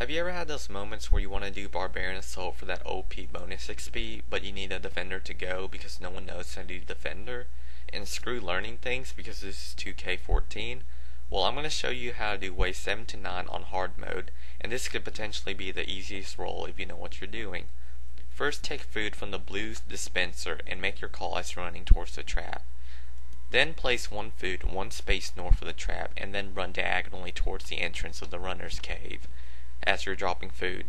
Have you ever had those moments where you want to do Barbarian Assault for that OP bonus XP, but you need a defender to go because no one knows how to do defender? And screw learning things because this is 2K14? Well, I'm going to show you how to do wave 7 to 9 on hard mode, and this could potentially be the easiest role if you know what you're doing. First, take food from the blue dispenser and make your call as running towards the trap. Then place one food one space north of the trap and then run diagonally towards the entrance of the runner's cave as you're dropping food.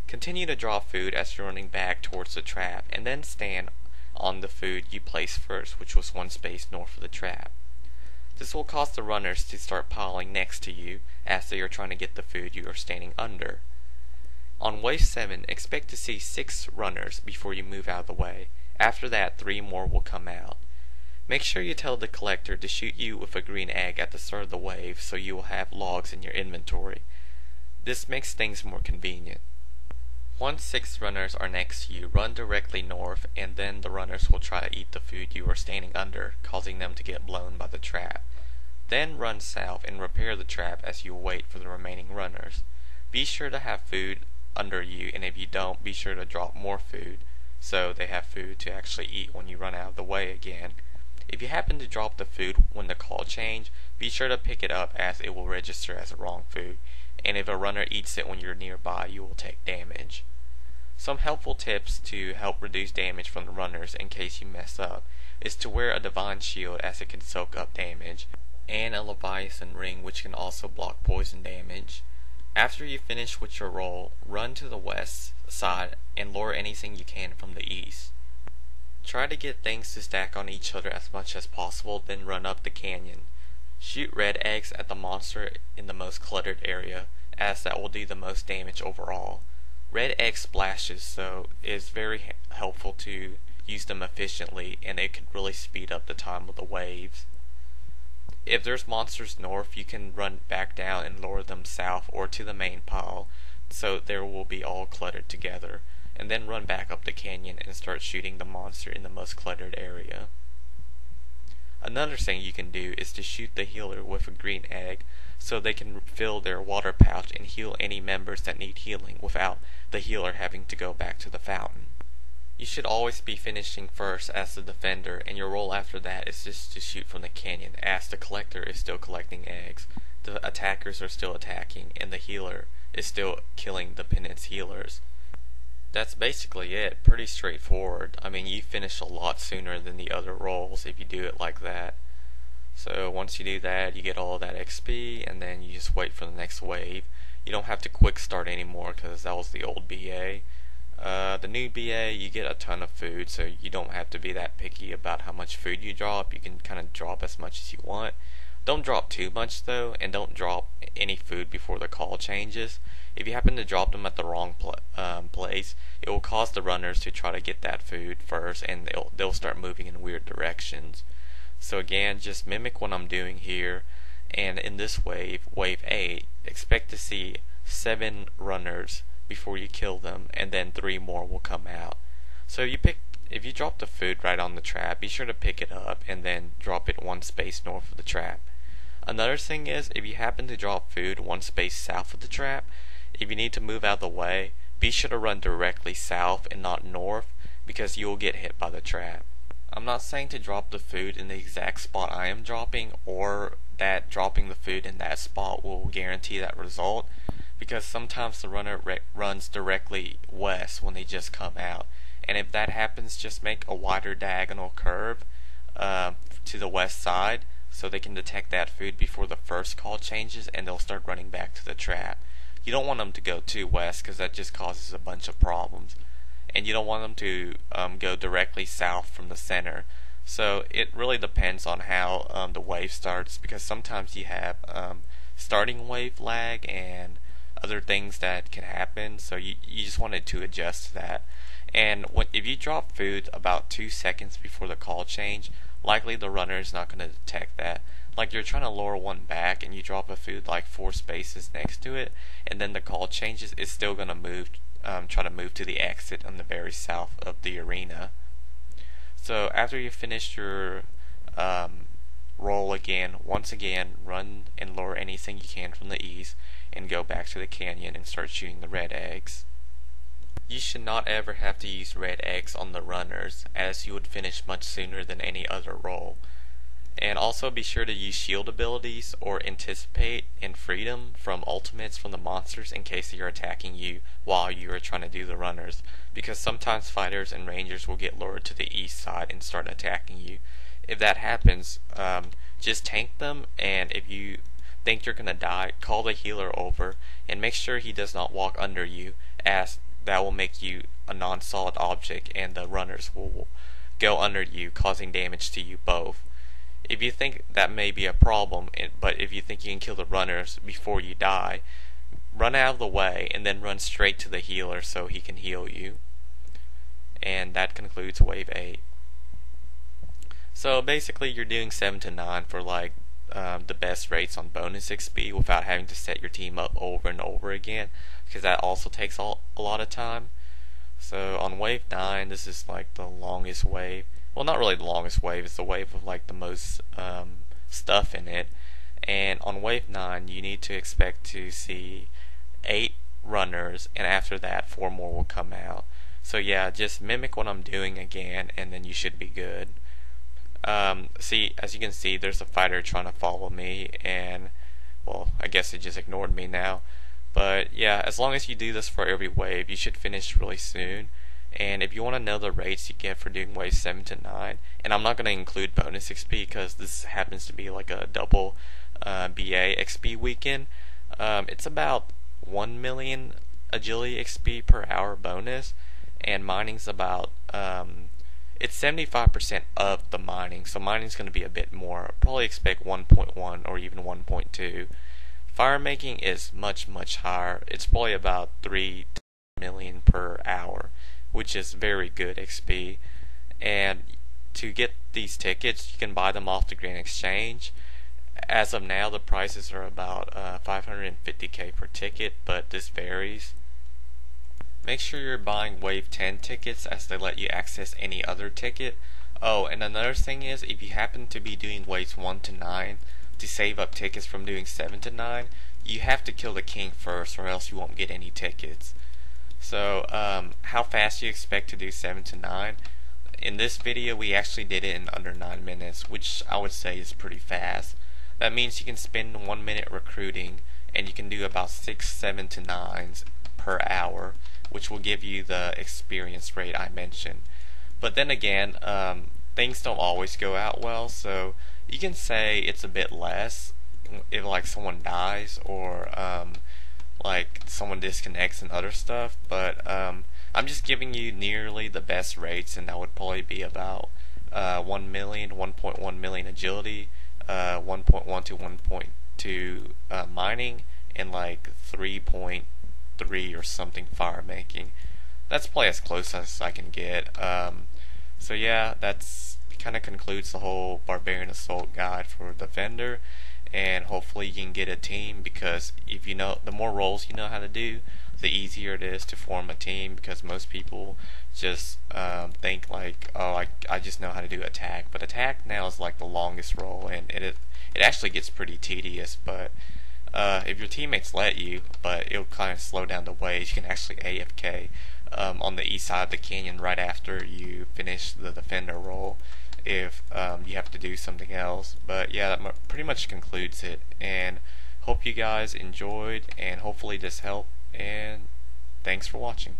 Continue to drop food as you're running back towards the trap and then stand on the food you placed first, which was one space north of the trap. This will cause the runners to start piling next to you as they are trying to get the food you are standing under. On wave 7, expect to see 6 runners before you move out of the way. After that, 3 more will come out. Make sure you tell the collector to shoot you with a green egg at the start of the wave so you will have logs in your inventory. This makes things more convenient. Once 6 runners are next to you, run directly north and then the runners will try to eat the food you are standing under, causing them to get blown by the trap. Then run south and repair the trap as you wait for the remaining runners. Be sure to have food under you, and if you don't, be sure to drop more food so they have food to actually eat when you run out of the way again. If you happen to drop the food when the call change, be sure to pick it up as it will register as a wrong food, and if a runner eats it when you're nearby, you will take damage. Some helpful tips to help reduce damage from the runners in case you mess up is to wear a divine shield as it can soak up damage, and a leviathan ring which can also block poison damage. After you finish with your roll, run to the west side and lure anything you can from the east. Try to get things to stack on each other as much as possible, then run up the canyon. Shoot red eggs at the monster in the most cluttered area, as that will do the most damage overall. Red egg splashes, so it is very helpful to use them efficiently, and it can really speed up the time of the waves. If there's monsters north, you can run back down and lure them south or to the main pile, so they will be all cluttered together, and then run back up the canyon and start shooting the monster in the most cluttered area. Another thing you can do is to shoot the healer with a green egg so they can fill their water pouch and heal any members that need healing without the healer having to go back to the fountain. You should always be finishing first as the defender, and your role after that is just to shoot from the canyon as the collector is still collecting eggs, the attackers are still attacking, and the healer is still killing the penance healers. That's basically it. Pretty straightforward. I mean, you finish a lot sooner than the other roles if you do it like that. So once you do that, you get all of that XP, and then you just wait for the next wave. You don't have to quick start anymore because that was the old BA. The new BA, you get a ton of food, so you don't have to be that picky about how much food you drop. You can kind of drop as much as you want. Don't drop too much though, and don't drop any food before the call changes. If you happen to drop them at the wrong place, it will cause the runners to try to get that food first, and they'll start moving in weird directions. So again, just mimic what I'm doing here, and in this wave, wave 8, expect to see 7 runners before you kill them, and then 3 more will come out. So if you drop the food right on the trap, be sure to pick it up and then drop it one space north of the trap. Another thing is, if you happen to drop food one space south of the trap, if you need to move out of the way, be sure to run directly south and not north, because you will get hit by the trap. I'm not saying to drop the food in the exact spot I am dropping, or that dropping the food in that spot will guarantee that result, because sometimes the runner runs directly west when they just come out, and if that happens, just make a wider diagonal curve to the west side so they can detect that food before the first call changes, and they'll start running back to the trap. You don't want them to go too west because that just causes a bunch of problems, and you don't want them to go directly south from the center. So it really depends on how the wave starts, because sometimes you have starting wave lag and other things that can happen, so you just wanted to adjust to that. And if you drop food about 2 seconds before the call change, likely the runner is not going to detect that. Like you're trying to lure one back and you drop a food like 4 spaces next to it, and then the call changes, it's still going to move, try to move to the exit on the very south of the arena. So after you finish your roll again, once again, run and lure anything you can from the east, and go back to the canyon and start shooting the red eggs. You should not ever have to use red eggs on the runners, as you would finish much sooner than any other role. And also be sure to use shield abilities or anticipate and freedom from ultimates from the monsters in case they are attacking you while you are trying to do the runners, because sometimes fighters and rangers will get lured to the east side and start attacking you. If that happens, just tank them, and if you think you're gonna die, call the healer over and make sure he does not walk under you, as that will make you a non-solid object and the runners will go under you, causing damage to you both. If you think that may be a problem, but if you think you can kill the runners before you die, run out of the way and then run straight to the healer so he can heal you. And that concludes wave 8. So basically you're doing 7 to 9 for like the best rates on bonus XP without having to set your team up over and over again, because that also takes a lot of time. So on wave 9, this is like the longest wave. Well, not really the longest wave, it's the wave with like the most stuff in it. And on wave 9 you need to expect to see 8 runners, and after that 4 more will come out. So yeah, just mimic what I'm doing again and then you should be good. See, as you can see, there's a fighter trying to follow me, and well, I guess it just ignored me now. But yeah, as long as you do this for every wave, you should finish really soon. And if you want to know the rates you get for doing waves 7 to 9, and I'm not going to include bonus XP because this happens to be like a double BA XP weekend, it's about 1 million agility XP per hour bonus, and mining's about it's 75% of the mining, so mining's going to be a bit more. Probably expect 1.1 or even 1.2. Fire making is much higher. It's probably about 3 million per hour, which is very good XP. And to get these tickets, you can buy them off the Grand Exchange. As of now, the prices are about 550k per ticket, but this varies. Make sure you're buying wave 10 tickets, as they let you access any other ticket. Oh, and another thing is, if you happen to be doing waves 1 to 9 to save up tickets from doing 7 to 9, you have to kill the king first, or else you won't get any tickets. So how fast you expect to do 7 to 9? In this video we actually did it in under 9 minutes, which I would say is pretty fast. That means you can spend 1 minute recruiting and you can do about 6, 7 to 9s per hour, which will give you the experience rate I mentioned. But then again, things don't always go out well, so you can say it's a bit less if like someone dies or like someone disconnects and other stuff, but I'm just giving you nearly the best rates, and that would probably be about 1 million, 1.1 million agility, 1.1 to 1.2 mining, and like 3.3 or something fire making. That's probably as close as I can get. So yeah, that's kind of concludes the whole Barbarian Assault guide for Defender, and hopefully you can get a team, because if you know, the more roles you know how to do, the easier it is to form a team, because most people just think like, oh, I just know how to do attack, but attack now is like the longest role, and it actually gets pretty tedious. But if your teammates let you, but it'll kind of slow down the waves, you can actually AFK on the east side of the canyon right after you finish the defender role if you have to do something else. But yeah, that pretty much concludes it, and hope you guys enjoyed, and hopefully this helped, and thanks for watching.